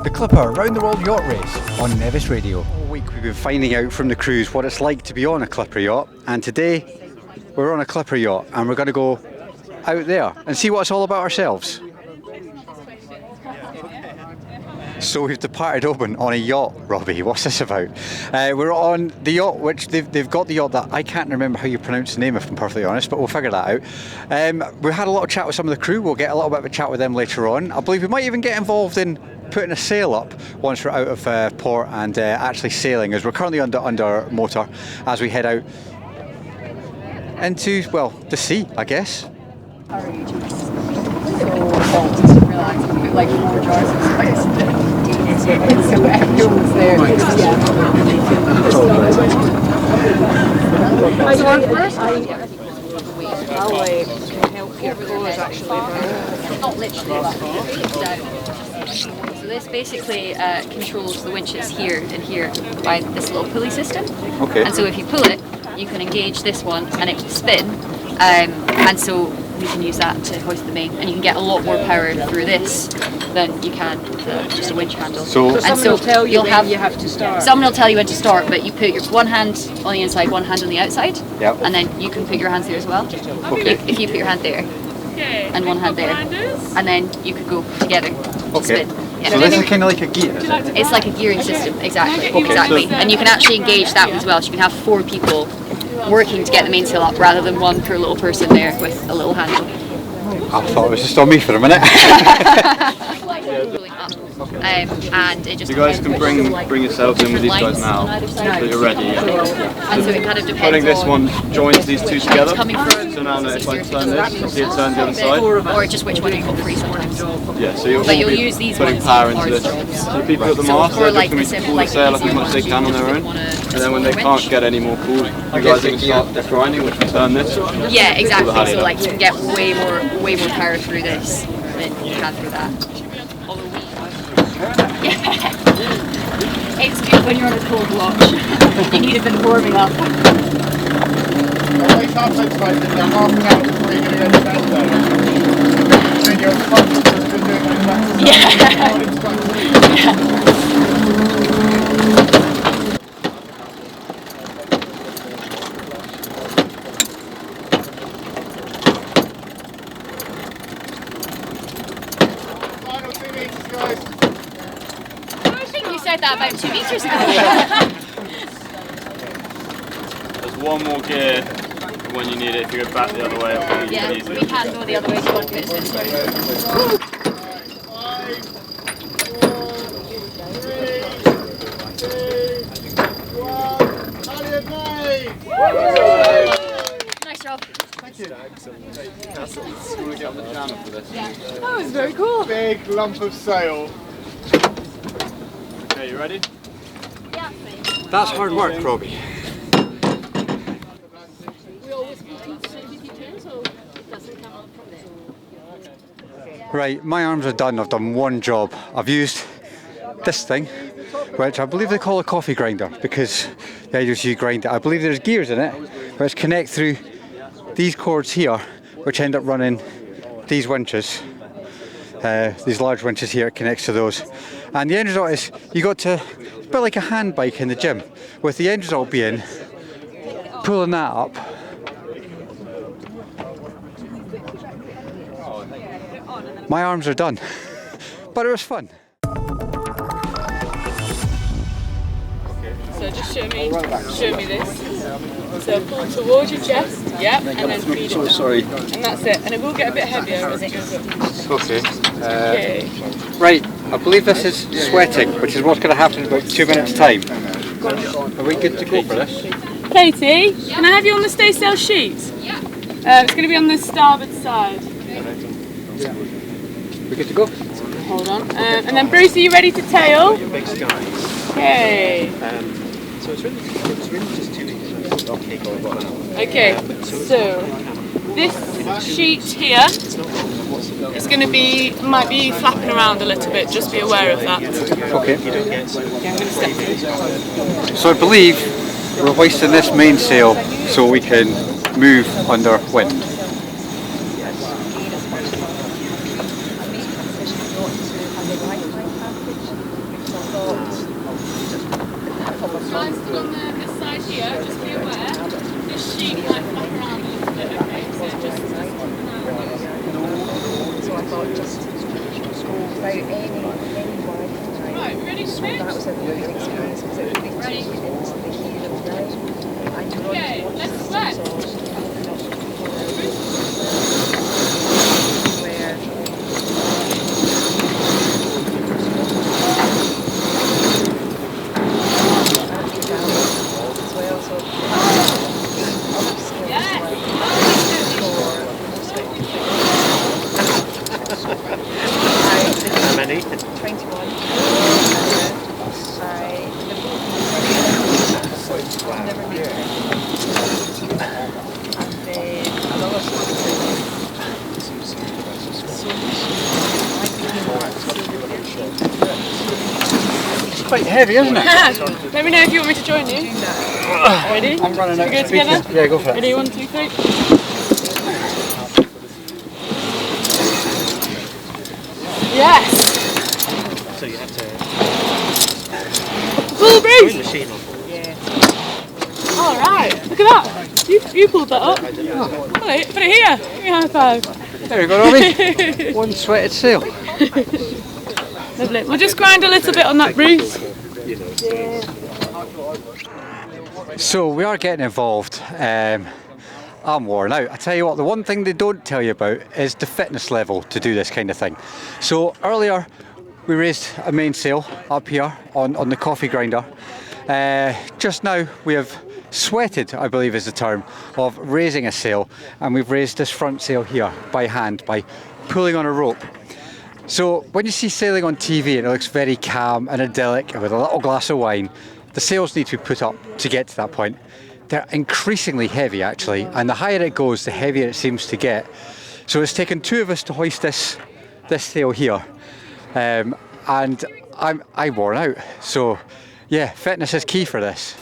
The Clipper Round the World Yacht Race on Nevis Radio. All week we've been finding out from the crews what it's like to be on a Clipper yacht, and today we're on a Clipper yacht and we're going to go out there and see what it's all about ourselves. So we've departed Oban on a yacht, Robbie. What's this about? We're on the yacht, which they've got the yacht that I can't remember how you pronounce the name, if I'm perfectly honest, but we'll figure that out. We had a lot of chat with some of the crew. We'll get a little bit of a chat with them later on. I believe we might even get involved in putting a sail up once we're out of port and actually sailing, as we're currently under motor as we head out into, well, the sea, I guess. Like 4 jars of spice. So everyone's there. I'll help your cause actually. Not literally. So this basically controls the winches here and here by this little pulley system. Okay. And so if you pull it, you can engage this one and it will spin. And so you can use that to hoist the main, and you can get a lot more power through this than you can just a winch handle. So someone will tell you when you have to start. Someone will tell you when to start, but you put your one hand on the inside, one hand on the outside, yep. And then you can put your hands there as well. Okay. If you put your hand there, and one hand there, and then you could go together to spin. Yeah. So this is kind of like a gear, is it? It's like a gearing system, exactly. Okay. Exactly. And you can actually engage that one as well, so you can have 4 people working to get the mainsail up rather than one per little person there with a little handle. I thought it was just on me for a minute. And it just you guys can bring yourselves in with these guys now, so you're ready. And so it kind of depends. Putting this one joins these two together. So now if I turn this, you see it turn the other side. Or just which one you've got free sometimes. Yeah, so you'll use these putting power into this. So people at the mast, they're just going to pull the sail up as much as they can on their own. And then when they can't get any more pull, you guys can start grinding, which will turn this. Yeah, exactly. So like you can get way more power through this than you can through that. It's good when you're on a cold watch. You need a bit of warming up. That about 2 meters ago. There's one more gear when you need it. If you go back the other way, it'll be easier. We can go the other way if you want to put it this way. 5, 4, 3, 2, 1. Nice job. Thank you. Want to get on the jammer for this? Yeah. That was very cool. Big lump of sail. Okay, you ready? Yeah. That's hard work, Robbie. Right, my arms are done. I've done one job. I've used this thing, which I believe they call a coffee grinder, because the idea is you grind it. I believe there's gears in it, which connect through these cords here, which end up running these winches. These large winches here, it connects to those. And the end result is you got to, it's a bit like a hand bike in the gym, with the end result being pulling that up. My arms are done, but it was fun. So just show me this. So pull towards your chest, yep, and then feed it down. Sorry. And that's it, and it will get a bit heavier as it goes up. Okay. Right, I believe this is sweating, which is what's going to happen in about 2 minutes' time. Are we good to go for this? Katie, can I have you on the staysail sheet? Yeah. It's going to be on the starboard side. We good to go? Hold on. And then Bruce, are you ready to tail? Okay. So it's really just 2 meters. Okay, so this sheet here is going to might be flapping around a little bit, just be aware of that. Okay. Yeah, I'm going to step through. So I believe we're hoisting this mainsail so we can move under wind. here, just be aware, this sheet might flap around a little bit, okay? So just keep an eye on it. So I thought just without any Wi-Fi. Right, ready to switch? That was a really big experience because it really took me into the here and now. And to run Okay, towards let's the switch. where as well, so other skills How many? 21. Never made it. And then another It's quite heavy, isn't it? Let me know if you want me to join you. Ready? I'm running out. Should we go together? Yeah, go for it. Ready, 1, 2, 3. Yes! So you have to Pull the join brace! the machine on. Alright, look at that. You pulled that up. Put it here. Give me a high five. There we go, Robbie. One sweated sail. Lovely. We'll just grind a little bit on that bruise. So we are getting involved. I'm worn out. I tell you what, the one thing they don't tell you about is the fitness level to do this kind of thing. So earlier we raised a mainsail up here on the coffee grinder. Just now we have sweated, I believe is the term, of raising a sail, and we've raised this front sail here by hand by pulling on a rope. So when you see sailing on TV and it looks very calm and idyllic with a little glass of wine, the sails need to be put up to get to that point. They're increasingly heavy actually, and the higher it goes, the heavier it seems to get. So it's taken two of us to hoist this sail here, and I'm worn out. So yeah, fitness is key for this.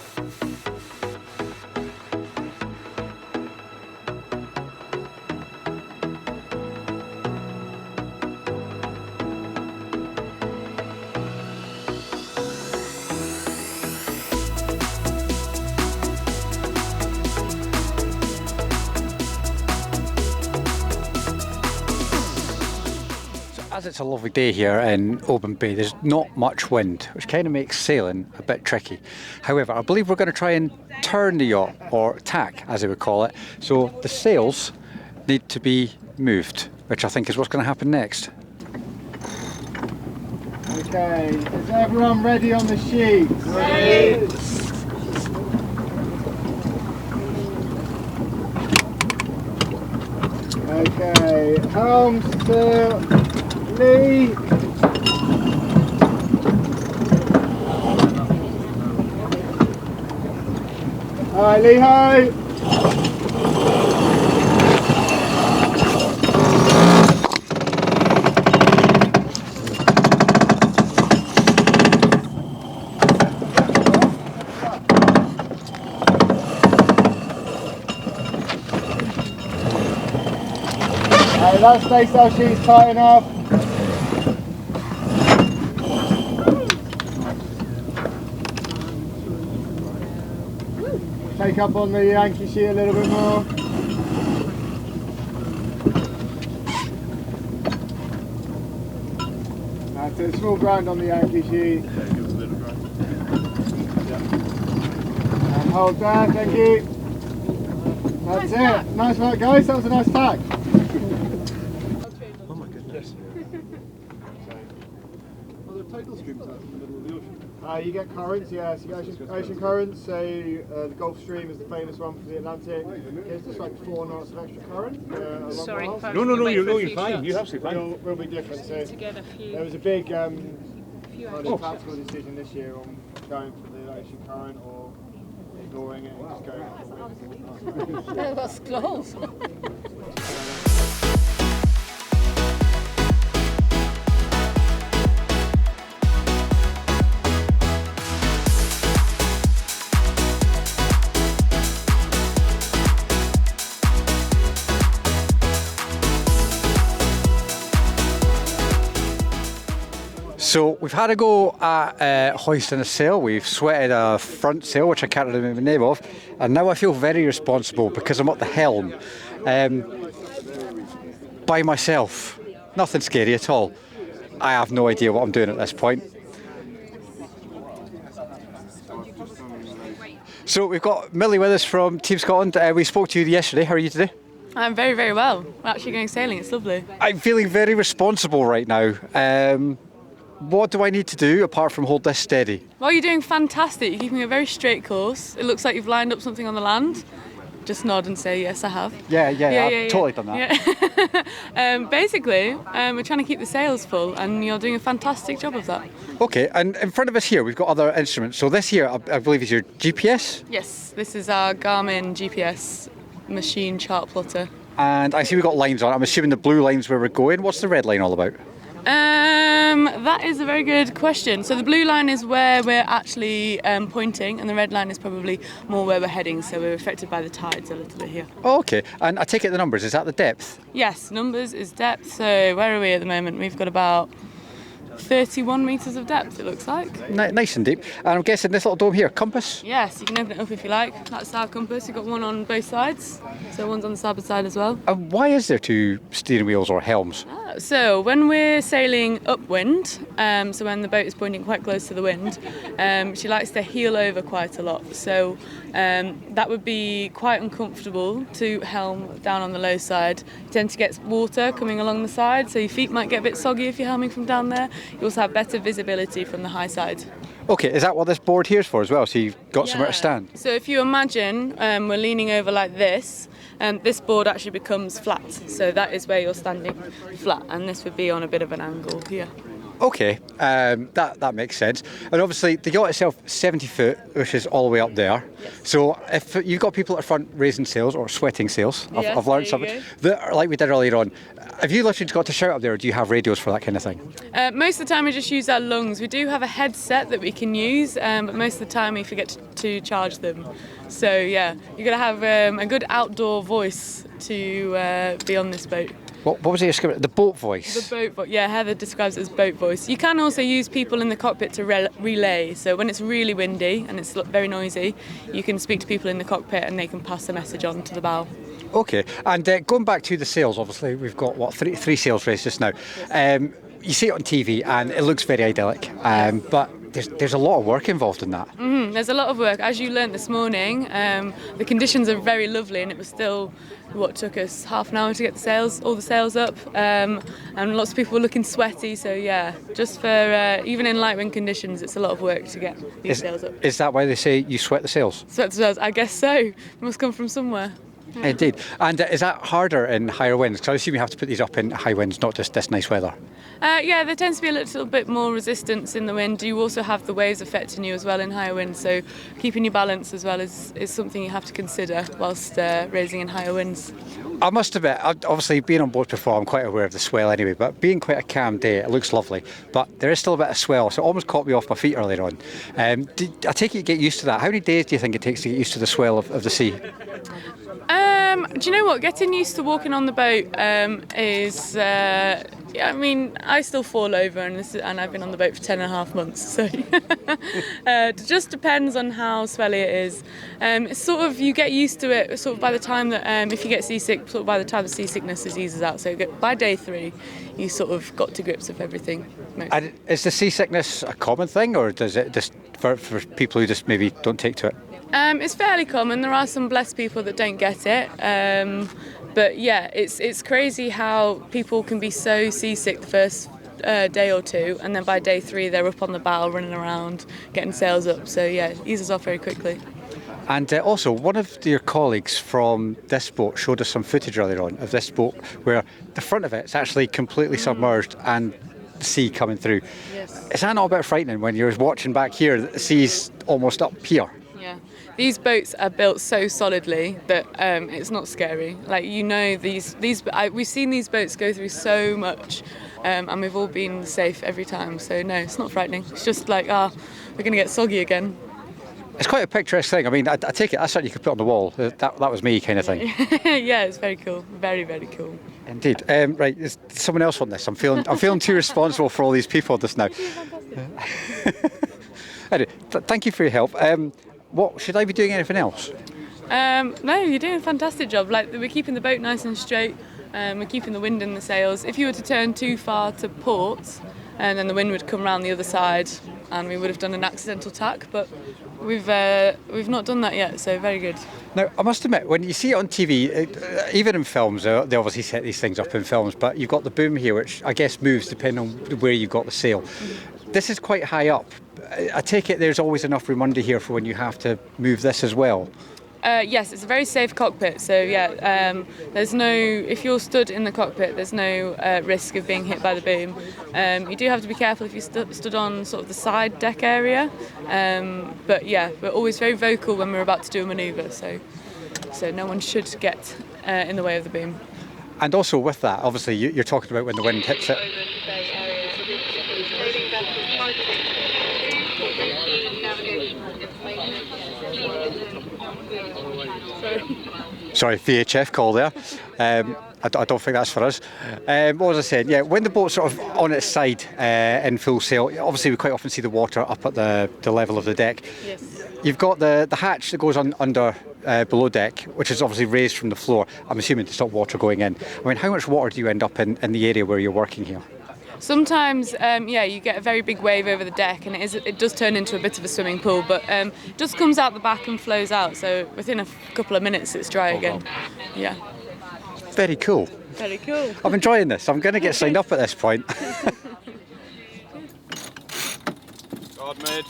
As it's a lovely day here in Oban Bay, there's not much wind, which kind of makes sailing a bit tricky. However, I believe we're going to try and turn the yacht, or tack as they would call it, so the sails need to be moved, which I think is what's going to happen next. Okay, is everyone ready on the sheet? Ready! Okay, helms to lee. Alright, lee ho! That staysail sheet's tight enough. Take up on the Yankee sheet a little bit more. That's a small grind on the Yankee sheet. And hold there, thank you. That's it. Nice work guys, that was a nice tack. You get currents, yes, you get ocean currents, so the Gulf Stream is the famous one for the Atlantic. It's just like 4 knots of extra current. Sorry, No, you're fine. You're absolutely fine. Will be different. So there was a big tactical decision this year on going for the ocean current or ignoring it and just going for the wind. That was close. So we've had a go at hoisting a sail. We've sweated a front sail, which I can't remember the name of, and now I feel very responsible because I'm at the helm by myself. Nothing scary at all. I have no idea what I'm doing at this point. So we've got Millie with us from Team Scotland. We spoke to you yesterday. How are you today? I'm very, very well. We're actually going sailing. It's lovely. I'm feeling very responsible right now. What do I need to do apart from hold this steady? Well, you're doing fantastic. You're keeping a very straight course. It looks like you've lined up something on the land. Just nod and say, yes, I have. Yeah, I've totally done that. Yeah. Basically, we're trying to keep the sails full, and you're doing a fantastic job of that. Okay, and in front of us here, we've got other instruments. So this here, I believe, is your GPS? Yes, this is our Garmin GPS machine chart plotter. And I see we've got lines on it. I'm assuming the blue line's where we're going. What's the red line all about? That is a very good question. So the blue line is where we're actually pointing, and the red line is probably more where we're heading, so we're affected by the tides a little bit here. Oh, okay, and I take it the numbers, is that the depth? Yes, numbers is depth, so where are we at the moment? We've got about 31 metres of depth, it looks like. Nice and deep. And I'm guessing this little dome here, compass? Yes, you can open it up if you like. That's our compass. You've got one on both sides, so one's on the starboard side as well. And why is there two steering wheels or helms? So when we're sailing upwind, so when the boat is pointing quite close to the wind, she likes to heel over quite a lot. So that would be quite uncomfortable to helm down on the low side. You tend to get water coming along the side, so your feet might get a bit soggy if you're helming from down there. You also have better visibility from the high side. Okay, is that what this board here is for as well? So you've got somewhere to stand? So if you imagine we're leaning over like this, this board actually becomes flat. So that is where you're standing flat, and this would be on a bit of an angle here. Okay, that makes sense. And obviously the yacht itself, 70 foot, which is all the way up there. Yes. So if you've got people at the front raising sails or sweating sails, Yes, I've learned there you something. That, like we did earlier on, have you literally just got to shout up there, or do you have radios for that kind of thing? Most of the time we just use our lungs. We do have a headset that we can use, but most of the time we forget to charge them. So yeah, you've got to have a good outdoor voice to be on this boat. What was it described? The boat voice? The boat voice, yeah, Heather describes it as boat voice. You can also use people in the cockpit to relay. So when it's really windy and it's very noisy, you can speak to people in the cockpit and they can pass the message on to the bow. Okay, and going back to the sails, obviously we've got, three sails raised just now. You see it on TV and it looks very idyllic, but there's a lot of work involved in that. There's a lot of work. As you learnt this morning, the conditions are very lovely, and it was still what took us half an hour to get all the sails up, and lots of people were looking sweaty. So yeah, just for even in light wind conditions, it's a lot of work to get these sails up. Is that why they say you sweat the sails? Sweat the sails, I guess so. It must come from somewhere. Indeed. And is that harder in higher winds? Because I assume you have to put these up in high winds, not just this nice weather. Yeah, there tends to be a little bit more resistance in the wind. You also have the waves affecting you as well in higher winds, so keeping your balance as well is something you have to consider whilst raising in higher winds. I must admit, obviously being on board before, I'm quite aware of the swell anyway, but being quite a calm day, it looks lovely. But there is still a bit of swell, so it almost caught me off my feet earlier on. I take it you get used to that. How many days do you think it takes to get used to the swell of the sea? Do you know what? Getting used to walking on the boat is... I mean, I still fall over, and I've been on the boat for 10.5 months, so it just depends on how swelly it is. It's sort of, you get used to it sort of by the time that, if you get seasick, sort of by the time the seasickness eases out. So by day 3, you sort of got to grips with everything. And is the seasickness a common thing, or does it just for people who just maybe don't take to it? It's fairly common. There are some blessed people that don't get it. But yeah, it's crazy how people can be so seasick the first day or two, and then by day 3 they're up on the bow running around, getting sails up. So yeah, it eases off very quickly. And also, one of your colleagues from this boat showed us some footage earlier on of this boat where the front of it's actually completely submerged and the sea coming through. Yes. Is that not a bit frightening when you're watching back here that the sea's almost up here? Yeah. These boats are built so solidly that it's not scary. Like, you know, we've seen these boats go through so much, and we've all been safe every time. So no, it's not frightening. It's just like, we're going to get soggy again. It's quite a picturesque thing. I mean, I take it that's something you could put on the wall. That was me kind of thing. Yeah, it's very cool. Very, very cool. Indeed. Right, there's someone else on this. I'm feeling too responsible for all these people just now. Anyway, thank you for your help. What should I be doing? Anything else? No, you're doing a fantastic job. Like, we're keeping the boat nice and straight. We're keeping the wind in the sails. If you were to turn too far to port, and then the wind would come round the other side, and we would have done an accidental tack. But we've not done that yet, so very good. Now, I must admit, when you see it on TV, even in films, they obviously set these things up in films, but you've got the boom here, which I guess moves depending on where you've got the sail. This is quite high up. I take it there's always enough room under here for when you have to move this as well. Yes, it's a very safe cockpit. So yeah, there's no. If you're stood in the cockpit, there's no risk of being hit by the boom. You do have to be careful if you stood on sort of the side deck area. But yeah, we're always very vocal when we're about to do a manoeuvre. So no one should get in the way of the boom. And also with that, obviously, you're talking about when the wind hits it. Sorry, VHF call there. I don't think that's for us. What was I saying? Yeah, when the boat's sort of on its side in full sail, obviously we quite often see the water up at the level of the deck. Yes. You've got the hatch that goes on under below deck, which is obviously raised from the floor, I'm assuming to stop water going in. I mean, how much water do you end up in the area where you're working here? Sometimes, you get a very big wave over the deck, and it does turn into a bit of a swimming pool, but it just comes out the back and flows out, so within a couple of minutes it's dry again. Yeah. Very cool. Very cool. I'm enjoying this. I'm going to get signed up at this point. God made.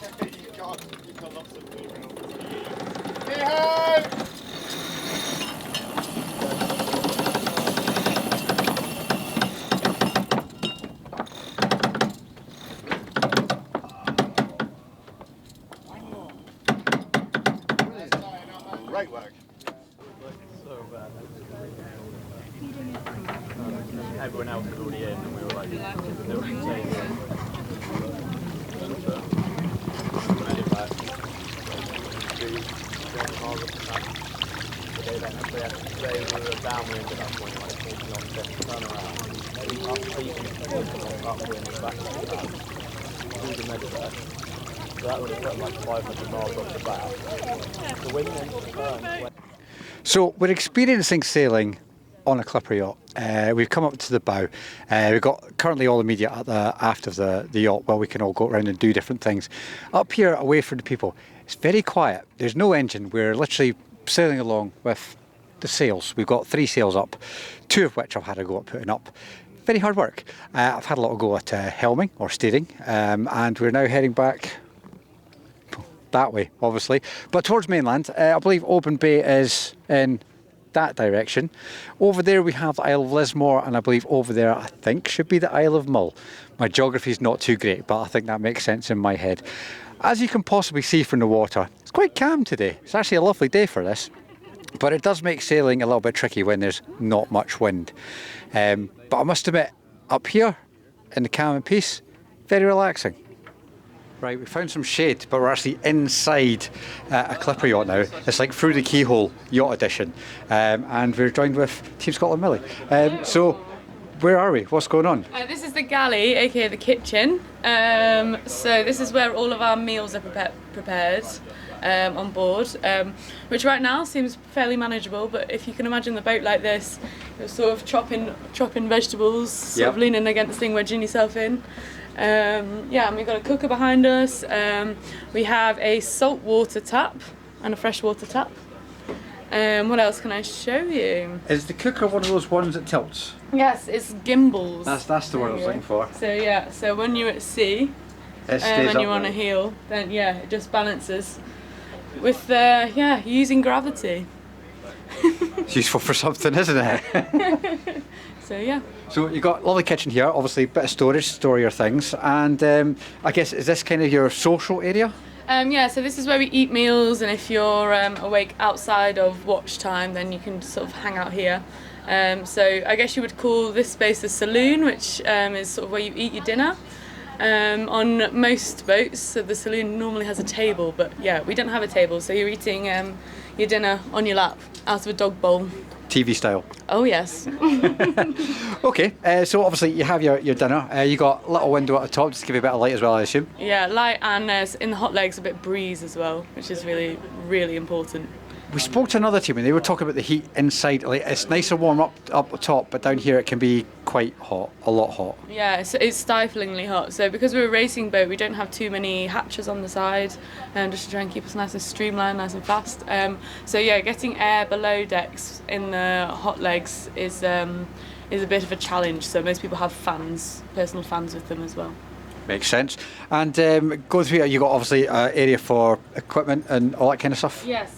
Great work. So bad. Everyone else was already in, and we were like, they were insane. They were downwind at that point, like 40 knots, turn around. Upwind, back to the house. Through the Mediterranean. So that would have put like 500 miles off the back. The wind then turned. So we're experiencing sailing on a clipper yacht. We've come up to the bow. We've got currently all the media at the aft of the yacht where we can all go around and do different things. Up here, away from the people, it's very quiet. There's no engine. We're literally sailing along with the sails. We've got 3 sails up, 2 of which I've had a go at putting up. Very hard work. I've had a lot of go at helming or steering, and we're now heading back that way, obviously, but towards mainland. I believe Oban Bay is in that direction. Over there we have the Isle of Lismore, and I believe over there I think should be the Isle of Mull. My geography is not too great, but I think that makes sense in my head. As you can possibly see from the water, it's quite calm today. It's actually a lovely day for this, but it does make sailing a little bit tricky when there's not much wind. But I must admit, up here in the calm and peace, very relaxing. Right, we found some shade, but we're actually inside a clipper yacht now. It's like Through the Keyhole Yacht Edition. And we're joined with Team Scotland Millie. So, where are we? What's going on? This is the galley, aka the kitchen. So this is where all of our meals are prepared on board, which right now seems fairly manageable, but if you can imagine the boat like this, you're sort of chopping vegetables, sort of leaning against the thing, wedging yourself in. And we've got a cooker behind us. We have a salt water tap and a freshwater tap. What else can I show you? Is the cooker one of those ones that tilts? Yes, it's gimbals. That's the word I was looking for. So when you're at sea and you're on a heel, then it just balances with using gravity. It's useful for something, isn't it? So you've got a lovely kitchen here, obviously a bit of storage, store your things, and I guess, is this kind of your social area? So this is where we eat meals, and if you're awake outside of watch time, then you can sort of hang out here. So I guess you would call this space the saloon, which is sort of where you eat your dinner. on most boats. So the saloon normally has a table, but yeah, we don't have a table. So you're eating your dinner on your lap out of a dog bowl. TV style. Oh yes. Okay, so obviously you have your dinner. You got a little window at the top just to give you a bit of light as well, I assume. Yeah, light, and in the hot legs a bit breeze as well, which is really, really important. We spoke to another team and they were talking about the heat inside. Like, it's nice and warm up the top, but down here it can be quite hot, a lot hot. Yeah, it's stiflingly hot. So because we're a racing boat, we don't have too many hatches on the side, just to try and keep us nice and streamlined, nice and fast. So yeah, getting air below decks in the hot legs is a bit of a challenge. So most people have fans, personal fans with them as well. Makes sense. And go through, you got obviously an area for equipment and all that kind of stuff? Yes.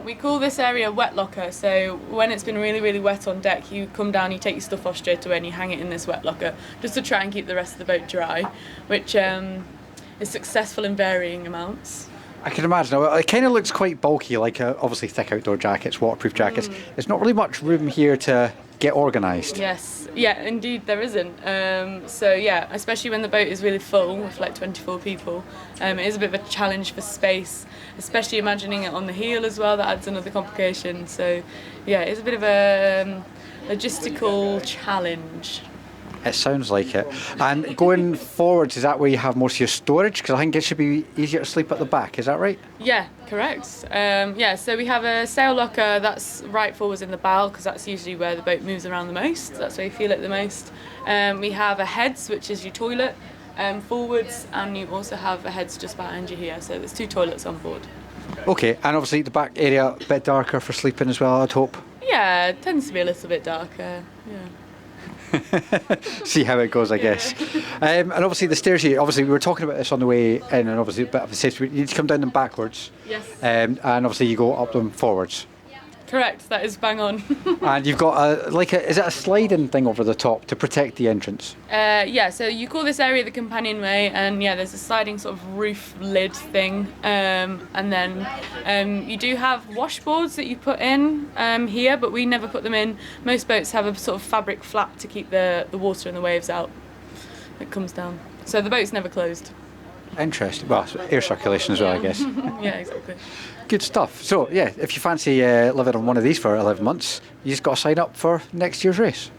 We call this area wet locker. So when it's been really, really wet on deck, you come down, you take your stuff off straight away and you hang it in this wet locker just to try and keep the rest of the boat dry, which is successful in varying amounts. I can imagine. It kind of looks quite bulky, like obviously thick outdoor jackets, waterproof jackets. There's not really much room here to get organised. Yes, yeah, indeed there isn't. So yeah, especially when the boat is really full with like 24 people, it is a bit of a challenge for space, especially imagining it on the heel as well. That adds another complication. So yeah, it's a bit of a logistical challenge. It sounds like it. And going forwards, is that where you have most of your storage? Because I think it should be easier to sleep at the back, is that right? Yeah, correct. Yeah, so we have a sail locker that's right forwards in the bow, because that's usually where the boat moves around the most. That's where you feel it the most. We have a heads, which is your toilet, forwards, and you also have a heads just behind you here. So there's 2 toilets on board. Okay, and obviously the back area a bit darker for sleeping as well, I'd hope. Yeah, it tends to be a little bit darker, yeah. See how it goes, I guess. And obviously the stairs here, obviously we were talking about this on the way in, and obviously a bit of a safety. You need to come down them backwards. Yes. And obviously you go up them forwards. Correct, that is bang on. And you've got is it a sliding thing over the top to protect the entrance? Yeah, so you call this area the companionway, and yeah, there's a sliding sort of roof lid thing, and then you do have washboards that you put in here, but we never put them in. Most boats have a sort of fabric flap to keep the water and the waves out. It comes down, so the boat's never closed. Interesting. Well, air circulation as well, I guess. Yeah, exactly. Good stuff. So yeah, if you fancy living on one of these for 11 months, you just got to sign up for next year's race.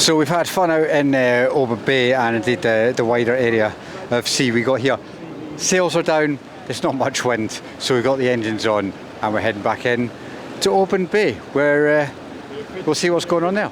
So we've had fun out in Oban Bay and indeed the wider area of sea we got here. Sails are down, there's not much wind, so we've got the engines on and we're heading back in to Oban Bay where we'll see what's going on there.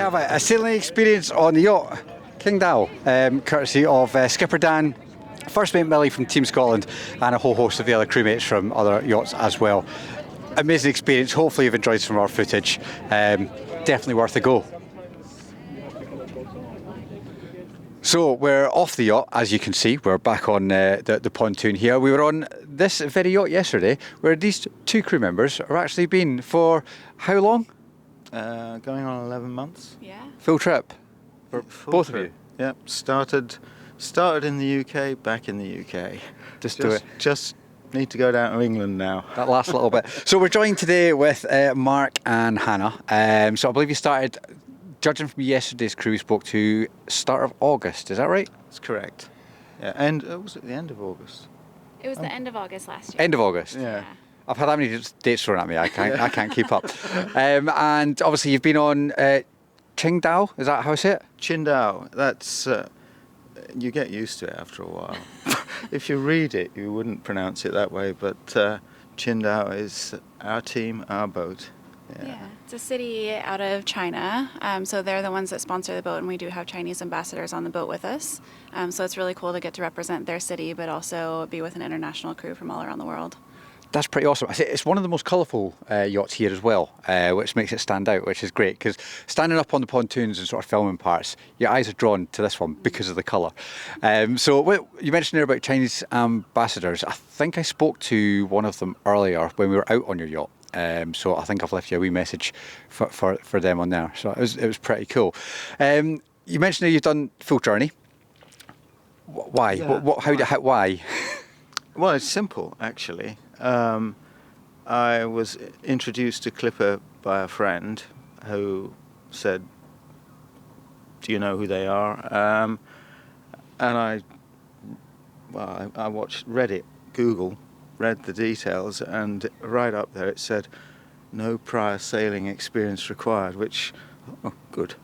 Have a sailing experience on the yacht Qingdao, courtesy of Skipper Dan, First Mate Millie from Team Scotland, and a whole host of the other crewmates from other yachts as well. Amazing experience. Hopefully you've enjoyed some of our footage. Definitely worth a go. So we're off the yacht, as you can see. We're back on the pontoon here. We were on this very yacht yesterday, where these two crew members are actually been for how long? Going on 11 months. Yeah. Full trip for Full both trip. of you. Yep. Started in the UK, back in the UK. Just do it. Just need to go down to England now. That last little bit. So we're joined today with Mark and Hannah. So I believe you started, judging from yesterday's crew, we spoke to start of August. Is that right? That's correct. Yeah. And was it the end of August? It was the end of August last year. End of August. Yeah. I've had that many dates thrown at me. I can't keep up. And obviously you've been on Qingdao. Is that how I say it? Qingdao. That's you get used to it after a while. If you read it, you wouldn't pronounce it that way. But Qingdao is our team, our boat. Yeah. It's a city out of China. So they're the ones that sponsor the boat, and we do have Chinese ambassadors on the boat with us. So it's really cool to get to represent their city, but also be with an international crew from all around the world. That's pretty awesome. I say it's one of the most colourful yachts here as well, which makes it stand out, which is great, because standing up on the pontoons and sort of filming parts, your eyes are drawn to this one because of the colour. So you mentioned there about Chinese ambassadors. I think I spoke to one of them earlier when we were out on your yacht. So I think I've left you a wee message for them on there. So it was pretty cool. You mentioned that you've done full journey. Why? Yeah. Why? Well, it's simple, actually. I was introduced to Clipper by a friend who said, do you know who they are? And I read the details, and right up there it said, no prior sailing experience required, which, oh, good,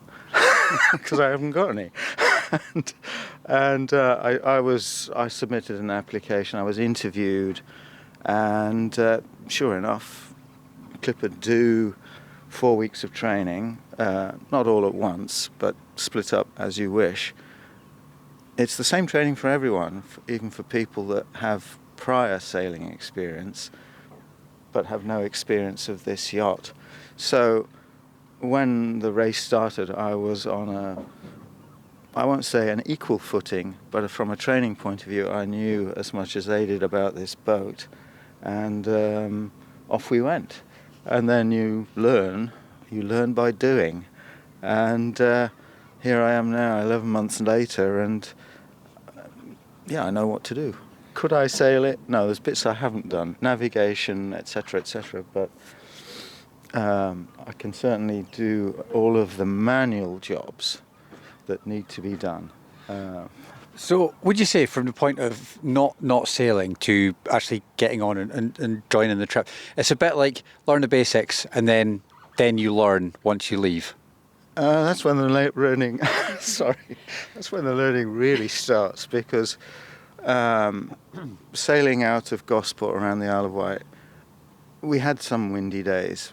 because I haven't got any. I submitted an application, I was interviewed, and sure enough, Clipper do 4 weeks of training, not all at once, but split up as you wish. It's the same training for everyone, even for people that have prior sailing experience, but have no experience of this yacht. So when the race started, I was on I won't say an equal footing, but from a training point of view, I knew as much as they did about this boat, and off we went. And then you learn by doing. And here I am now, 11 months later, and I know what to do. Could I sail it? No, there's bits I haven't done, navigation, etc., but I can certainly do all of the manual jobs that need to be done. So would you say from the point of not sailing to actually getting on and joining the trip, it's a bit like learn the basics and then you learn once you leave? That's when the learning that's when the learning really starts, because sailing out of Gosport around the Isle of Wight, we had some windy days,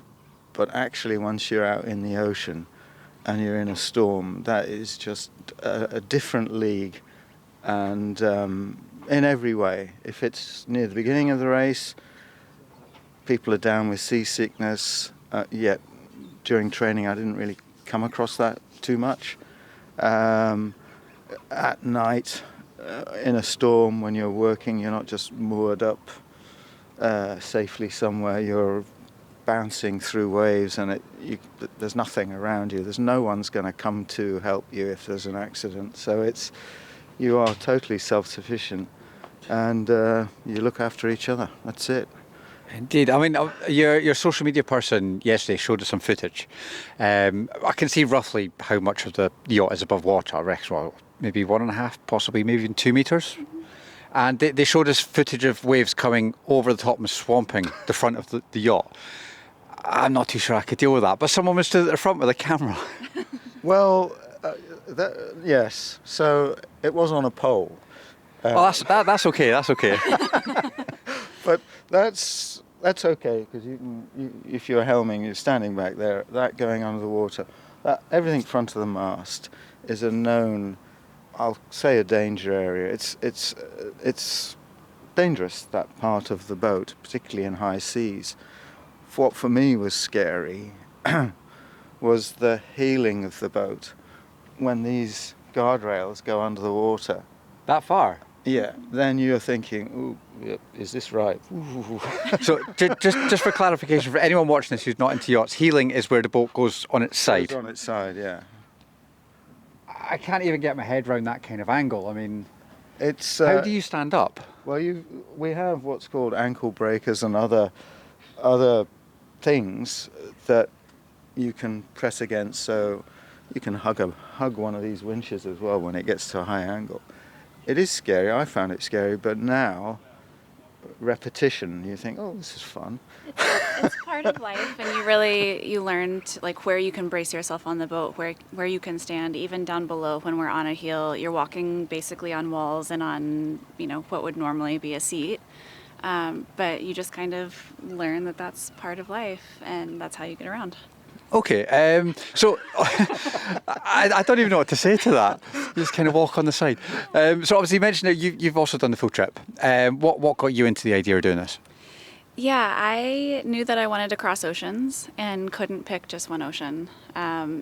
but actually once you're out in the ocean and you're in a storm, that is just a different league, and in every way. If it's near the beginning of the race, people are down with seasickness, yet during training I didn't really come across that too much. At night, in a storm, when you're working, you're not just moored up safely somewhere, you're bouncing through waves, and there's nothing around you. There's no one's going to come to help you if there's an accident. So you are totally self-sufficient, and you look after each other. That's it. Indeed. I mean, your social media person yesterday showed us some footage. I can see roughly how much of the yacht is above water. I reckon, well, maybe 1.5, possibly maybe even 2 meters. And they showed us footage of waves coming over the top and swamping the front of the yacht. I'm not too sure I could deal with that, but someone was stood at the front with a camera. Well, yes. So it was on a pole. That's okay. That's okay. But that's okay, because if you're helming, you're standing back there, that going under the water, everything front of the mast is a known, I'll say, a danger area. It's dangerous, that part of the boat, particularly in high seas. What for me was scary was the heeling of the boat when these guardrails go under the water. That far? Yeah. Then you're thinking, ooh, is this right? So just for clarification, for anyone watching this who's not into yachts, heeling is where the boat goes on its side. It goes on its side, yeah. I can't even get my head around that kind of angle. I mean, it's how do you stand up? Well, we have what's called ankle breakers and other things that you can press against, so you can hug one of these winches as well when it gets to a high angle. It is scary. I found it scary, but now repetition, you think, oh, this is fun. It's part of life, and you learn to, like, where you can brace yourself on the boat, where you can stand. Even down below, when we're on a heel, you're walking basically on walls and on, what would normally be a seat. But you just kind of learn that that's part of life, and that's how you get around. Okay, so I don't even know what to say to that. You just kind of walk on the side. So obviously you mentioned that you've also done the full trip. What got you into the idea of doing this? Yeah, I knew that I wanted to cross oceans and couldn't pick just one ocean.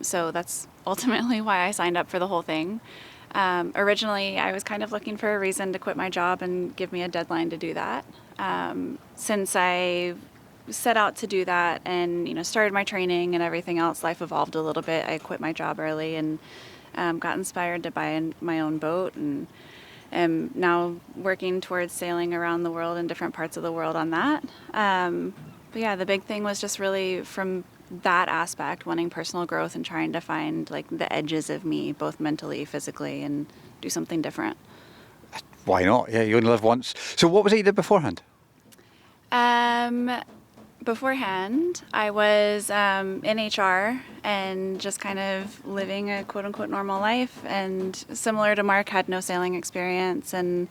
So that's ultimately why I signed up for the whole thing. Originally, I was kind of looking for a reason to quit my job and give me a deadline to do that. Since I set out to do that and started my training and everything else, life evolved a little bit. I quit my job early and got inspired to buy my own boat, and am now working towards sailing around the world in different parts of the world on that. But yeah, the big thing was just really from that aspect, wanting personal growth and trying to find like the edges of me, both mentally, physically, and do something different. Why not? Yeah, you only live once. So what was it you did beforehand? Beforehand, I was in HR and just kind of living a quote-unquote normal life, and similar to Mark, had no sailing experience, and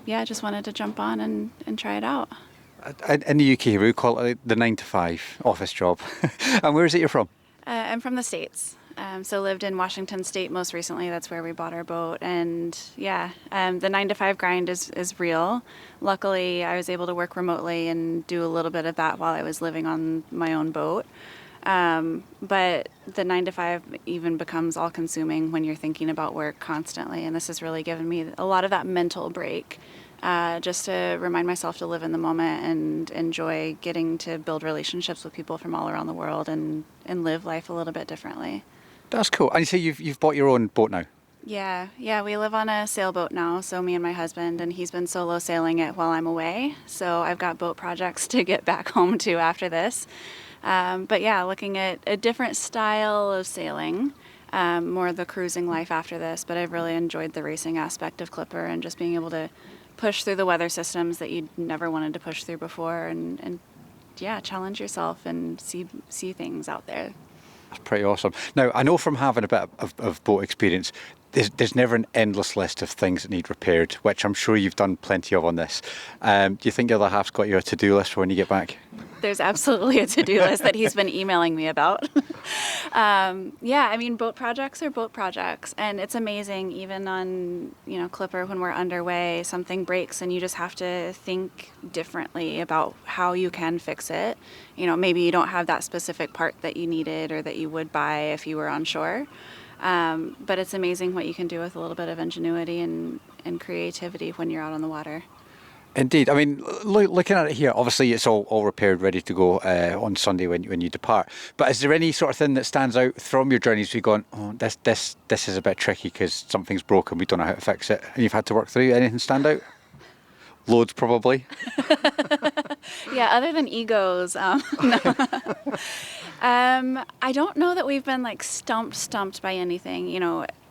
just wanted to jump on and try it out. In the UK, we call it the 9-to-5 office job. And where is it you're from? I'm from the States. So lived in Washington State most recently. That's where we bought our boat. And the 9-to-5 grind is real. Luckily, I was able to work remotely and do a little bit of that while I was living on my own boat. But the 9-to-5 even becomes all consuming when you're thinking about work constantly. And this has really given me a lot of that mental break. Just to remind myself to live in the moment and enjoy getting to build relationships with people from all around the world and live life a little bit differently. That's cool. And you say you've bought your own boat now? Yeah, we live on a sailboat now, so me and my husband, and he's been solo sailing it while I'm away. So I've got boat projects to get back home to after this. Looking at a different style of sailing, more the cruising life after this, but I've really enjoyed the racing aspect of Clipper and just being able to push through the weather systems that you never wanted to push through before and challenge yourself and see things out there. That's pretty awesome. Now, I know from having a bit of boat experience, there's never an endless list of things that need repaired, which I'm sure you've done plenty of on this. Do you think the other half's got you a to-do list for when you get back? There's absolutely a to-do list that he's been emailing me about. Boat projects are boat projects, and it's amazing even on, Clipper when we're underway, something breaks and you just have to think differently about how you can fix it. Maybe you don't have that specific part that you needed or that you would buy if you were on shore. But it's amazing what you can do with a little bit of ingenuity and creativity when you're out on the water. Indeed. I mean, looking at it here, obviously it's all repaired, ready to go on Sunday when you depart. But is there any sort of thing that stands out from your journeys where you've gone, oh, this is a bit tricky because something's broken, we don't know how to fix it, and you've had to work through? Anything stand out? Loads, probably. Yeah, other than egos. No. I don't know that we've been stumped by anything.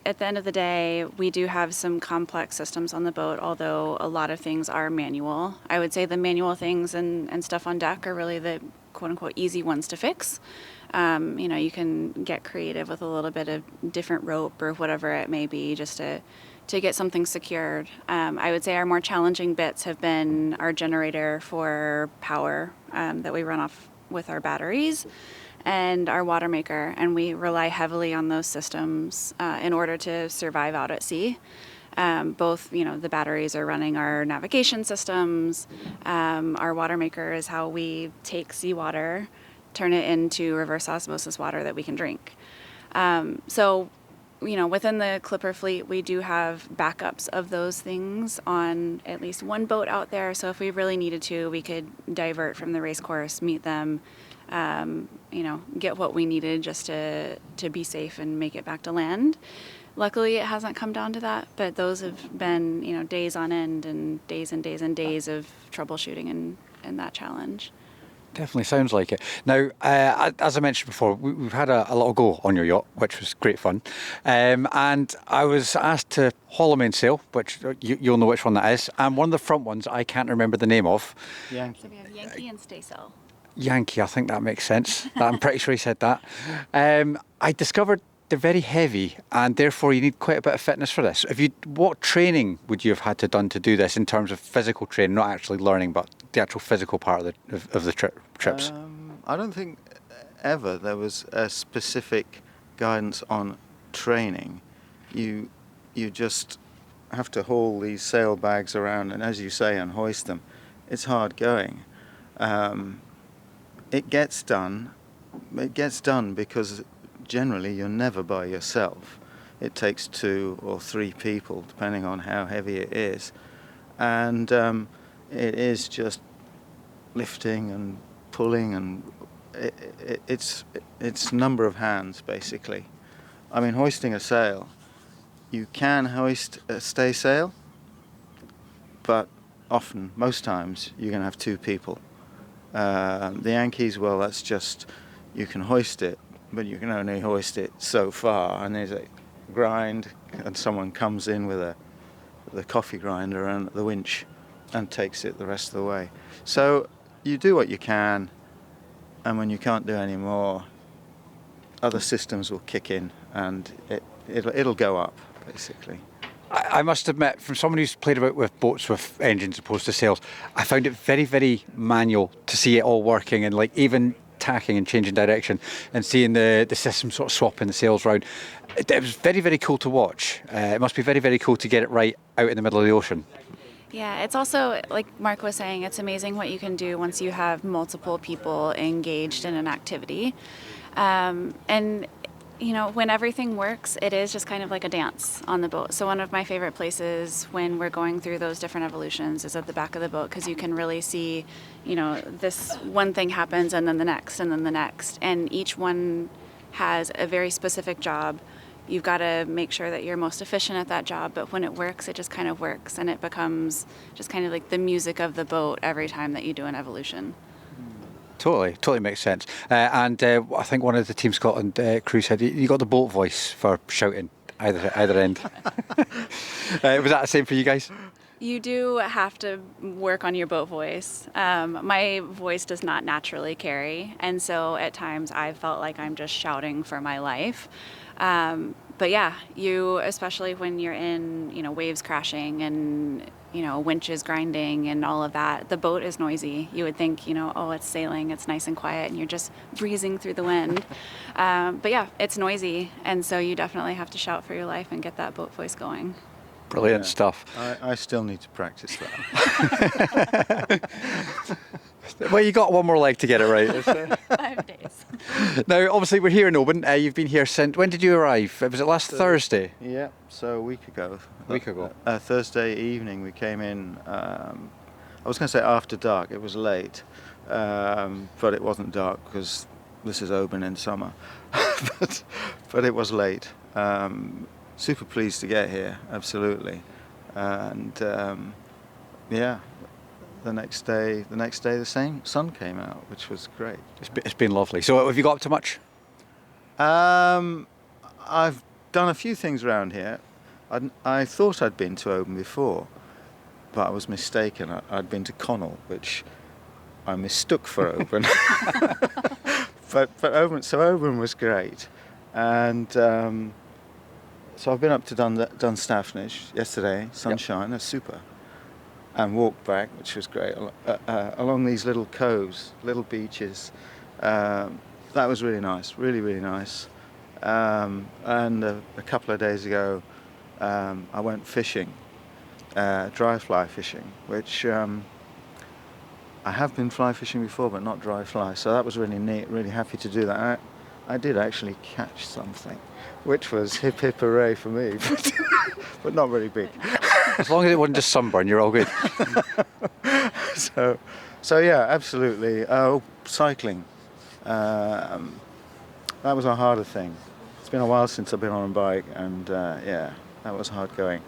At the end of the day, we do have some complex systems on the boat, although a lot of things are manual. I would say the manual things and stuff on deck are really the quote-unquote easy ones to fix. You can get creative with a little bit of different rope or whatever it may be just to get something secured. I would say our more challenging bits have been our generator for power that we run off with our batteries, and our water maker, and we rely heavily on those systems in order to survive out at sea. Both, the batteries are running our navigation systems. Our water maker is how we take seawater, turn it into reverse osmosis water that we can drink. Within the Clipper fleet, we do have backups of those things on at least one boat out there. So if we really needed to, we could divert from the race course, meet them, get what we needed just to be safe and make it back to land. Luckily, it hasn't come down to that, but those have been, days on end and days and days and days of troubleshooting and that challenge. Definitely sounds like it. Now, as I mentioned before, we've had a little go on your yacht, which was great fun. And I was asked to haul a mainsail, which you'll know which one that is. And one of the front ones I can't remember the name of. Yankee. So we have Yankee and Staysail. Yankee, I think that makes sense. I'm pretty sure he said that. I discovered they're very heavy, and therefore you need quite a bit of fitness for this. What training would you have had to done to do this in terms of physical training, not actually learning, but the actual physical part of the trips? I don't think ever there was a specific guidance on training. You just have to haul these sail bags around, and as you say, and hoist them. It's hard going. It gets done. It gets done because generally you're never by yourself. It takes 2 or 3 people, depending on how heavy it is. And it is just lifting and pulling, and it's number of hands, basically. I mean, hoisting a sail, you can hoist a staysail, but most times, you're going to have 2 people. The Yankees, well, that's just you can hoist it, but you can only hoist it so far, and there's a grind, and someone comes in with the coffee grinder and the winch and takes it the rest of the way. So you do what you can, and when you can't do any more, other systems will kick in, and it'll go up, basically. I must admit, from someone who's played about with boats with engines opposed to sails, I found it very, very manual to see it all working, and like even tacking and changing direction and seeing the system sort of swapping the sails round. It was very, very cool to watch. It must be very, very cool to get it right out in the middle of the ocean. Yeah, it's also, like Mark was saying, it's amazing what you can do once you have multiple people engaged in an activity. And you know, when everything works, it is just kind of like a dance on the boat. So one of my favorite places when we're going through those different evolutions is at the back of the boat, because you can really see, you know, this one thing happens and then the next and then the next. And each one has a very specific job. You've got to make sure that you're most efficient at that job, but when it works, it just kind of works, and it becomes just kind of like the music of the boat every time that you do an evolution. Totally makes sense. And I think one of the Team Scotland crew said you got the boat voice for shouting either end. Was that the same for you guys? You do have to work on your boat voice. My voice does not naturally carry, and so at times I felt like I'm just shouting for my life. But yeah, you, especially when you're in, you know, waves crashing and, you know, winches grinding and all of that, the boat is noisy. You would think, you know, oh, it's sailing, it's nice and quiet, and you're just breezing through the wind. But yeah, it's noisy, and so you definitely have to shout for your life and get that boat voice going. Brilliant stuff. I still need to practice that. Well, you got one more leg to get it right. 5 days. Now, obviously, we're here in Oban. You've been here since, when did you arrive? Was it last Thursday? Yeah, so a week ago. A week ago. Thursday evening we came in, I was going to say after dark, it was late, but it wasn't dark because this is Oban in summer, but it was late. Super pleased to get here, absolutely, and yeah. The next day the same sun came out, which was great. It's been lovely. So have you got up to much? I've done a few things around here. I thought I'd been to Oban before, but I was mistaken. I'd been to Connell, which I mistook for Oban. but Oban was great. And so I've been up to Dunstaffnage yesterday, sunshine, that's super. And walked back, which was great, along these little coves, little beaches. That was really nice, really, really nice. And a couple of days ago, I went fishing, dry fly fishing, which I have been fly fishing before, but not dry fly. So that was really neat, really happy to do that. I did actually catch something, which was hip hip hooray for me, but not very big. As long as it wasn't just sunburn, you're all good. So yeah, absolutely. Cycling. That was a harder thing. It's been a while since I've been on a bike, and yeah, that was hard going.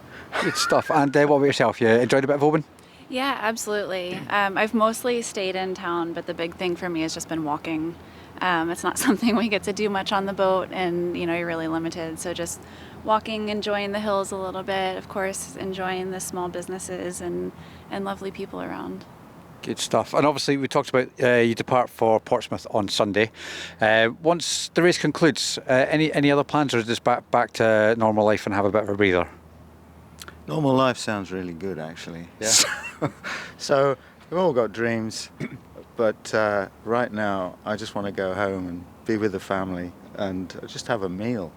Good stuff. And what about yourself? You enjoyed a bit of Oban? Yeah, absolutely. I've mostly stayed in town, but the big thing for me has just been walking. It's not something we get to do much on the boat, and you know, you're really limited. So just walking, enjoying the hills a little bit, of course, enjoying the small businesses and lovely people around. Good stuff. And obviously we talked about you depart for Portsmouth on Sunday. Once the race concludes, any other plans, or is this back to normal life and have a bit of a breather? Normal life sounds really good, actually. Yeah. So we've all got dreams, but right now I just want to go home and be with the family and just have a meal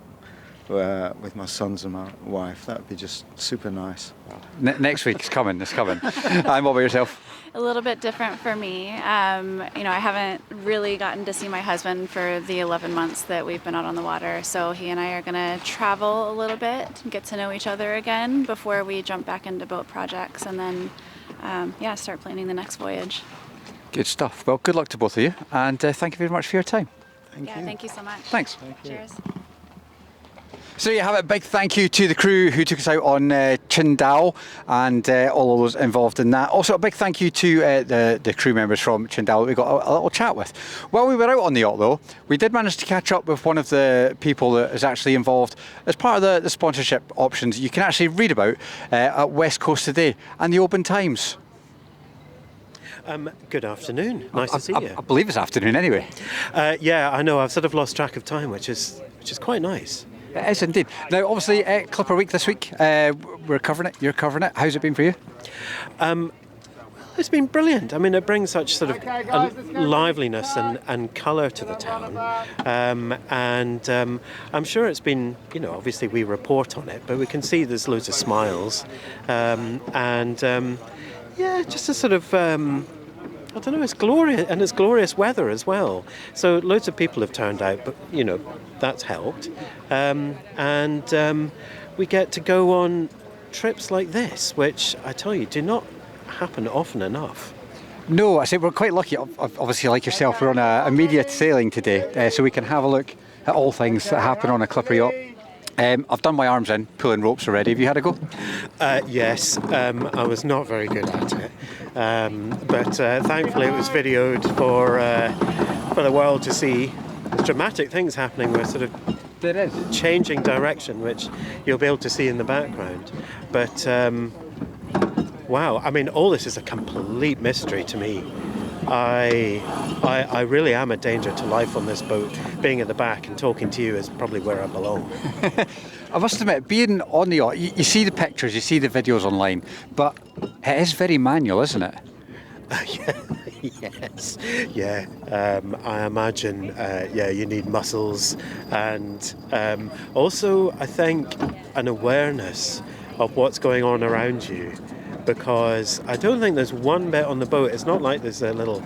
with my sons and my wife. That would be just super nice. Next week it's coming. And what about yourself? A little bit different for me. You know, I haven't really gotten to see my husband for the 11 months that we've been out on the water, so he and I are going to travel a little bit, get to know each other again before we jump back into boat projects, and then yeah, start planning the next voyage. Good stuff. Well, good luck to both of you, and thank you very much for your time. Thank you. Thank you so much. Thanks. Thank you. Cheers. So you have a big thank you to the crew who took us out on Qingdao and all of those involved in that. Also a big thank you to the crew members from Qingdao that we got a little chat with. While we were out on the yacht though, we did manage to catch up with one of the people that is actually involved as part of the sponsorship options you can actually read about at West Coast Today and the Oban Times. Good afternoon. Nice to see you. I believe it's afternoon anyway. Yeah, I know. I've sort of lost track of time, which is quite nice. It is indeed. Now, obviously, Clipper Week this week. We're covering it. You're covering it. How's it been for you? It's been brilliant. I mean, it brings such sort of liveliness and colour to the town. I'm sure it's been, obviously we report on it, but we can see there's loads of smiles. Yeah, just a sort of, I don't know, it's glorious, and it's glorious weather as well. So loads of people have turned out, but, that's helped. We get to go on trips like this, which I tell you, do not happen often enough. No, I say we're quite lucky. Obviously, like yourself, we're on a media sailing today, so we can have a look at all things that happen on a Clipper yacht. I've done my arms in, pulling ropes already. Have you had a go? Yes, I was not very good at it, but thankfully it was videoed for the world to see. There's dramatic things happening. We're sort of changing direction, which you'll be able to see in the background. But wow, I mean, all this is a complete mystery to me. I really am a danger to life on this boat. Being at the back and talking to you is probably where I belong. I must admit, being on the yacht, you see the pictures, you see the videos online, but it is very manual, isn't it? Yes. Yeah. I imagine. You need muscles, and also I think an awareness of what's going on around you. Because I don't think there's one bit on the boat. It's not like there's a little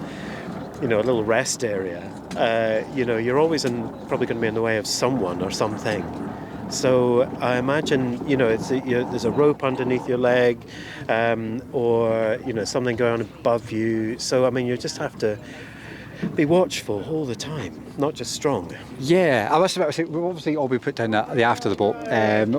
rest area. You're always probably going to be in the way of someone or something. So I imagine, there's a rope underneath your leg, or something going on above you. So I mean, you just have to be watchful all the time, not just strong. Yeah, I must admit, we'll obviously all be put down the after the boat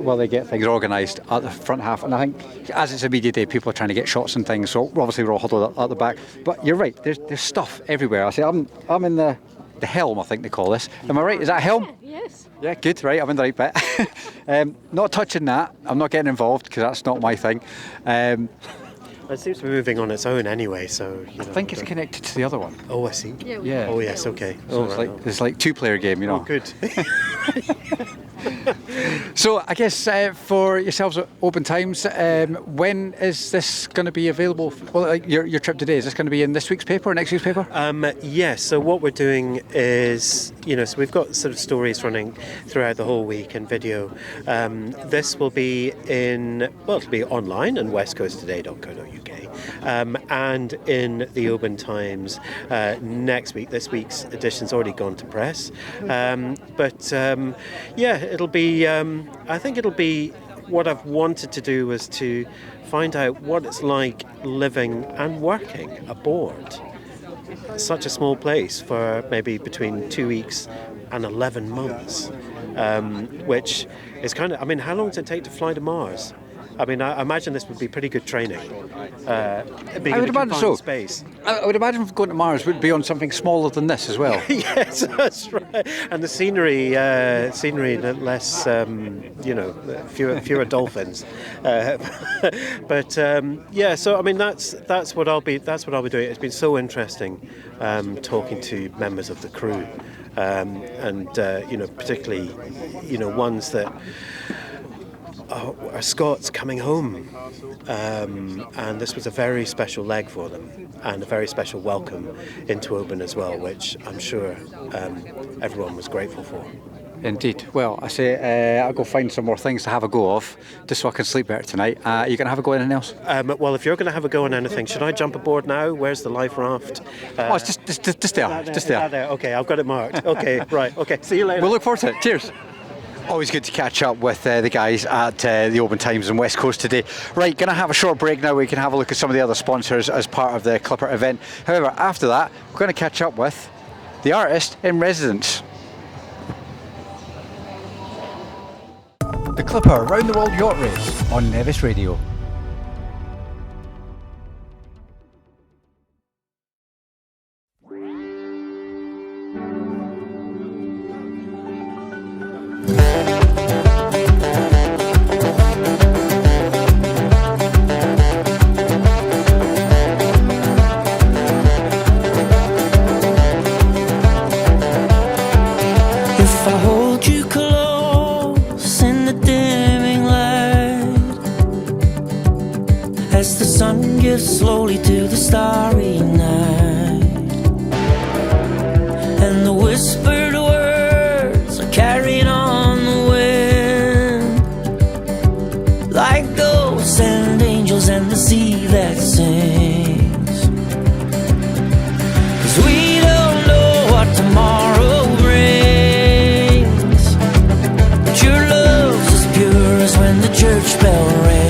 while they get things organised at the front half. And I think as it's a media day, people are trying to get shots and things, so obviously we're all huddled at the back. But you're right, there's stuff everywhere. I say I'm in the helm, I think they call this. Am I right? Is that a helm? Yes. Yeah, good, right, I'm in the right bit. Not touching that, I'm not getting involved because that's not my thing. It seems to be moving on its own anyway, so... I think it's connected to the other one. Oh, I see. Yeah. Oh, yes, okay. So it's like two-player game, Oh, good. So I guess for yourselves at Oban Times, when is this going to be available? Your trip today, is this going to be in this week's paper or next week's paper? Yes, so what we're doing is, so we've got sort of stories running throughout the whole week and video. This will be it'll be online on westcoasttoday.co.uk and in the Oban Times next week. This week's edition's already gone to press. It'll be, I think it'll be, what I've wanted to do was to find out what it's like living and working aboard such a small place for maybe between 2 weeks and 11 months, which is kind of, I mean, how long does it take to fly to Mars? I mean, I imagine this would be pretty good training. I would imagine so. Space. I would imagine going to Mars would be on something smaller than this as well. Yes, that's right. And the scenery less, fewer dolphins. So I mean, that's what I'll be doing. It's been so interesting talking to members of the crew, and particularly, ones that are Scots coming home, and this was a very special leg for them and a very special welcome into Oban as well, which I'm sure everyone was grateful for. Indeed. Well, I say I'll go find some more things to have a go of, just so I can sleep better tonight. Are you going to have a go at anything else? Well, if you're going to have a go on anything, should I jump aboard now? Where's the life raft? It's just there. Just there. Okay, I've got it marked. Okay, right. Okay, see you later. We'll look forward to it. Cheers. Always good to catch up with the guys at the Oban Times and West Coast Today. Right, going to have a short break now. We can have a look at some of the other sponsors as part of the Clipper event. However, after that, we're going to catch up with the artist in residence. The Clipper Round the World Yacht Race on Nevis Radio. Slowly to the starry night, and the whispered words are carried on the wind, like ghosts and angels and the sea that sings. 'Cause we don't know what tomorrow brings, but your love's as pure as when the church bell rings.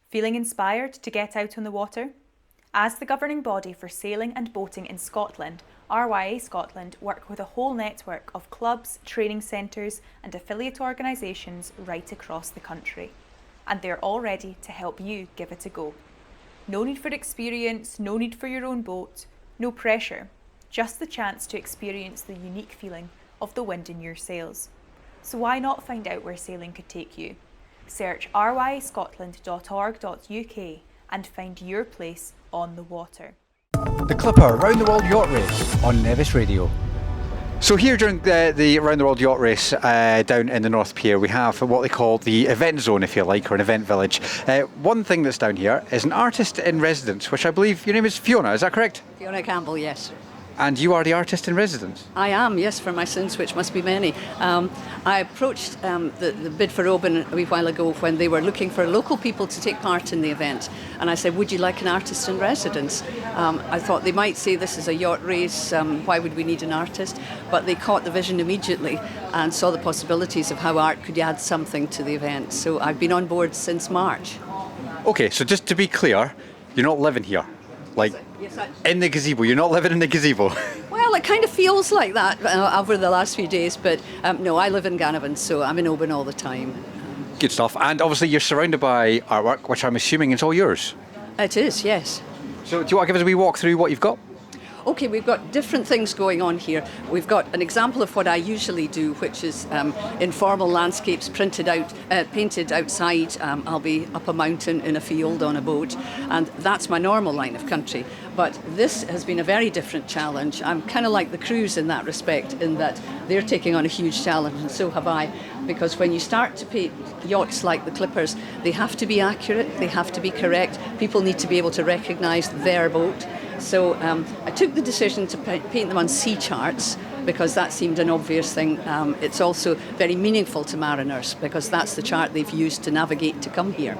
Feeling inspired to get out on the water? As the governing body for sailing and boating in Scotland, RYA Scotland work with a whole network of clubs, training centres and affiliate organisations right across the country. And they're all ready to help you give it a go. No need for experience, no need for your own boat, no pressure, just the chance to experience the unique feeling of the wind in your sails. So why not find out where sailing could take you? Search ryascotland.org.uk and find your place on the water. The Clipper Round the World Yacht Race on Nevis Radio. So here during the Round the World Yacht Race down in the North Pier, we have what they call the event zone, if you like, or an event village. One thing that's down here is an artist in residence, which I believe your name is Fiona, is that correct? Fiona Campbell, yes. And you are the artist in residence? I am, yes, for my sins, which must be many. I approached the bid for Oban a wee while ago when they were looking for local people to take part in the event. And I said, would you like an artist in residence? I thought they might say this is a yacht race, why would we need an artist? But they caught the vision immediately and saw the possibilities of how art could add something to the event. So I've been on board since March. Okay, so just to be clear, you're not living here? Like, yes, in the gazebo? You're not living in the gazebo? Well, it kind of feels like that over the last few days, but no, I live in Ganavan, so I'm in Oban all the time. Good stuff. And obviously you're surrounded by artwork, which I'm assuming is all yours? It is, yes. So do you want to give us a wee walk through what you've got? Okay, we've got different things going on here. We've got an example of what I usually do, which is informal landscapes painted outside. I'll be up a mountain in a field on a boat, and that's my normal line of country. But this has been a very different challenge. I'm kind of like the crews in that respect, in that they're taking on a huge challenge, and so have I. Because when you start to paint yachts like the Clippers, they have to be accurate, they have to be correct. People need to be able to recognise their boat. So I took the decision to paint them on sea charts, because that seemed an obvious thing. It's also very meaningful to mariners because that's the chart they've used to navigate to come here.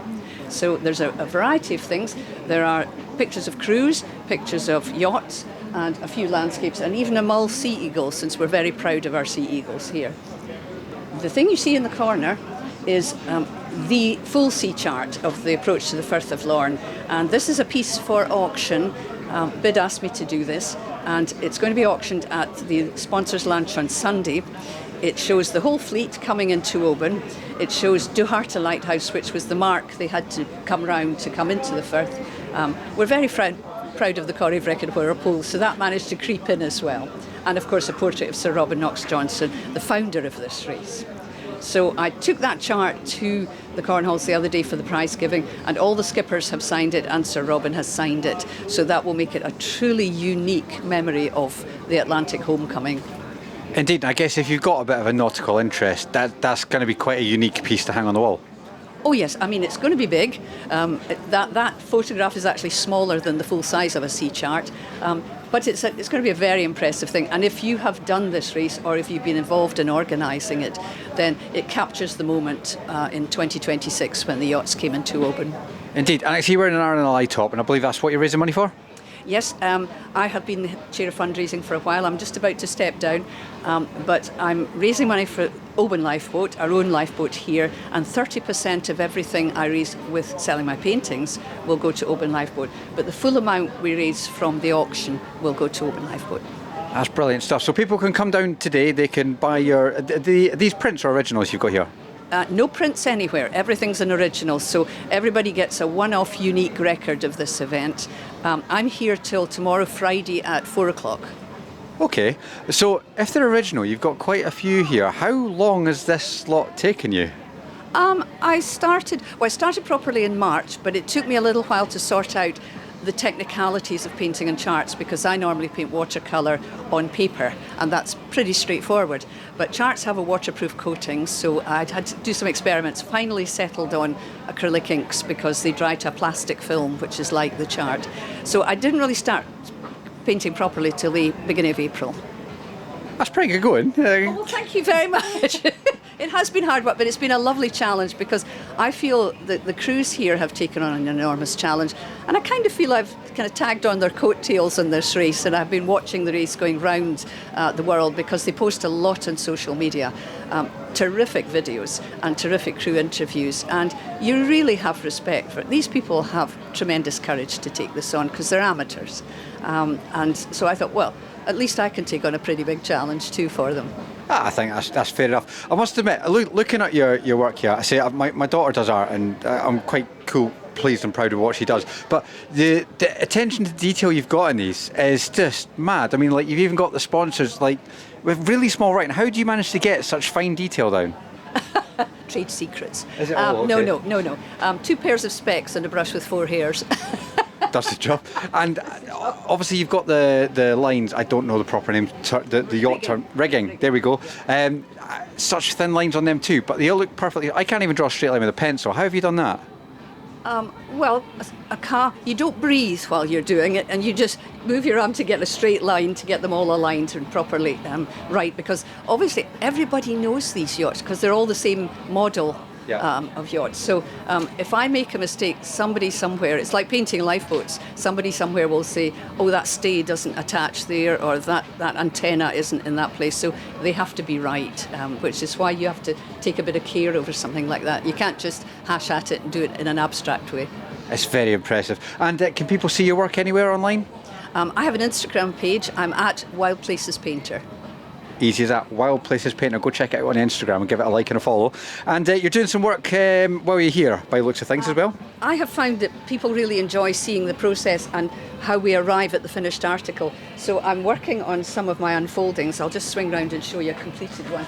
So there's a variety of things. There are pictures of crews, pictures of yachts, and a few landscapes, and even a mull sea eagle, since we're very proud of our sea eagles here. The thing you see in the corner is the full sea chart of the approach to the Firth of Lorne, and this is a piece for auction. Bid asked me to do this, and it's going to be auctioned at the sponsors' lunch on Sunday. It shows the whole fleet coming into Oban. It shows Duharta Lighthouse, which was the mark they had to come round to come into the Firth. We're very proud of the Corrie Vrecken pole, so that managed to creep in as well. And of course a portrait of Sir Robin Knox-Johnson, the founder of this race. So I took that chart to the Cornhalls the other day for the prize giving, and all the skippers have signed it and Sir Robin has signed it. So that will make it a truly unique memory of the Atlantic homecoming. Indeed, I guess if you've got a bit of a nautical interest, that's going to be quite a unique piece to hang on the wall. Oh yes, I mean it's going to be big. That photograph is actually smaller than the full size of a sea chart, but it's going to be a very impressive thing. And if you have done this race or if you've been involved in organising it, then it captures the moment in 2026 when the yachts came into Oban. Indeed, and I see you're wearing an RNLI top, and I believe that's what you're raising money for? Yes, I have been the chair of fundraising for a while. I'm just about to step down, but I'm raising money for Oban Lifeboat, our own lifeboat here, and 30% of everything I raise with selling my paintings will go to Oban Lifeboat. But the full amount we raise from the auction will go to Oban Lifeboat. That's brilliant stuff. So people can come down today, they can buy your... these prints are originals you've got here? No prints anywhere. Everything's an original, so everybody gets a one-off unique record of this event. I'm here till tomorrow Friday at 4 o'clock. Okay, so if they're original, you've got quite a few here. How long has this lot taken you? I started properly in March, but it took me a little while to sort out the technicalities of painting and charts, because I normally paint watercolour on paper, and that's pretty straightforward. But charts have a waterproof coating, so I'd had to do some experiments. Finally settled on acrylic inks because they dry to a plastic film, which is like the chart. So I didn't really start painting properly till the beginning of April. That's pretty good going. Well, thank you very much. It has been hard work, but it's been a lovely challenge, because I feel that the crews here have taken on an enormous challenge, and I kind of feel I've kind of tagged on their coattails in this race, and I've been watching the race going round the world because they post a lot on social media. Terrific videos and terrific crew interviews, and you really have respect for it. These people have tremendous courage to take this on because they're amateurs, and so I thought, well, at least I can take on a pretty big challenge too for them. I think that's fair enough. I must admit, looking at your work here, I say my daughter does art, and I'm quite pleased and proud of what she does. But the attention to detail you've got in these is just mad. I mean, like, you've even got the sponsors like with really small writing. How do you manage to get such fine detail down? Trade secrets. Is it? Oh, okay. No. 2 pairs of specs and a brush with 4 hairs. Does the job. And obviously you've got the lines, I don't know the proper name, the yacht term, rigging, there we go. Such thin lines on them too, but they all look perfectly, I can't even draw a straight line with a pencil. How have you done that? Well, a car, you don't breathe while you're doing it, and you just move your arm to get a straight line, to get them all aligned and properly right, because obviously everybody knows these yachts because they're all the same model. Yeah. Of yachts. So if I make a mistake, somebody somewhere, it's like painting lifeboats, somebody somewhere will say, oh, that stay doesn't attach there, or that antenna isn't in that place. So they have to be right, which is why you have to take a bit of care over something like that. You can't just hash at it and do it in an abstract way. It's very impressive. And can people see your work anywhere online? I have an Instagram page. I'm at Wild Places Painter. Easy as that. Wild Places Painter. Go check it out on Instagram and give it a like and a follow. And you're doing some work while you're here, by the looks of things as well? I have found that people really enjoy seeing the process and how we arrive at the finished article. So I'm working on some of my unfoldings. I'll just swing round and show you a completed one.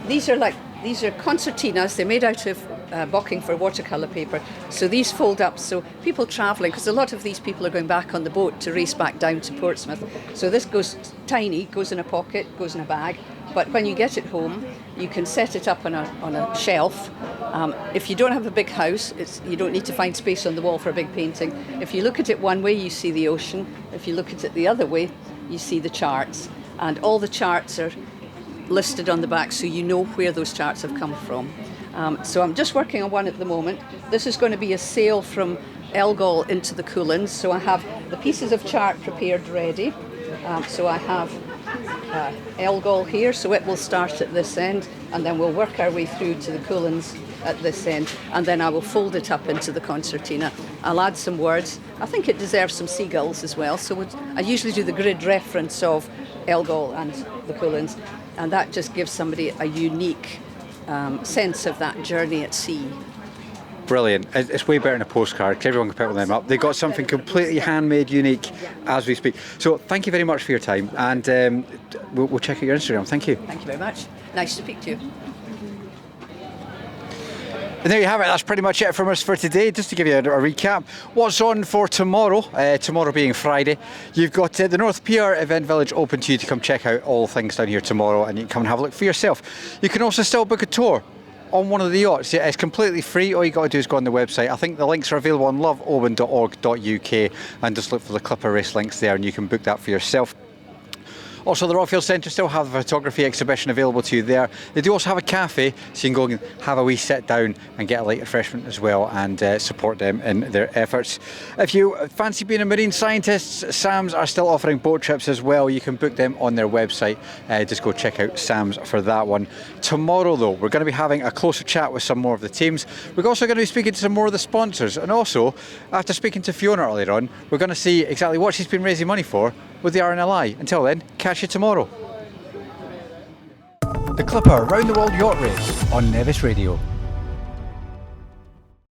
These are concertinas. They're made out of bocking for watercolour paper. So these fold up, so people travelling, because a lot of these people are going back on the boat to race back down to Portsmouth. So this goes tiny, goes in a pocket, goes in a bag. But when you get it home, you can set it up on a shelf. If you don't have a big house, you don't need to find space on the wall for a big painting. If you look at it one way, you see the ocean. If you look at it the other way, you see the charts, and all the charts are listed on the back so you know where those charts have come from. So I'm just working on one at the moment. This is going to be a sail from Elgol into the Coolins. So I have the pieces of chart prepared ready. So I have Elgol here, so it will start at this end, and then we'll work our way through to the Coolins at this end, and then I will fold it up into the concertina. I'll add some words. I think it deserves some seagulls as well, so I usually do the grid reference of Elgol and the Coolins, and that just gives somebody a unique sense of that journey at sea. Brilliant. It's way better than a postcard because everyone can pick them up. They've got something completely handmade, unique as we speak. So thank you very much for your time, and we'll check out your Instagram. Thank you. Thank you very much. Nice to speak to you. And there you have it. That's pretty much it from us for today. Just to give you a recap, what's on for tomorrow, tomorrow being Friday, you've got the North Pier Event Village open to you to come check out all things down here tomorrow, and you can come and have a look for yourself. You can also still book a tour on one of the yachts. It's completely free. All you got to do is go on the website. I think the links are available on loveoban.org.uk, and just look for the Clipper Race links there and you can book that for yourself. Also, the Rockfield Centre still have a photography exhibition available to you there. They do also have a cafe, so you can go and have a wee sit down and get a light refreshment as well, and support them in their efforts. If you fancy being a marine scientist, Sam's are still offering boat trips as well. You can book them on their website. Just go check out Sam's for that one. Tomorrow, though, we're going to be having a closer chat with some more of the teams. We're also going to be speaking to some more of the sponsors, and also, after speaking to Fiona earlier on, we're going to see exactly what she's been raising money for with the RNLI. Until then, catch you tomorrow. The Clipper Round the World Yacht Race on Nevis Radio.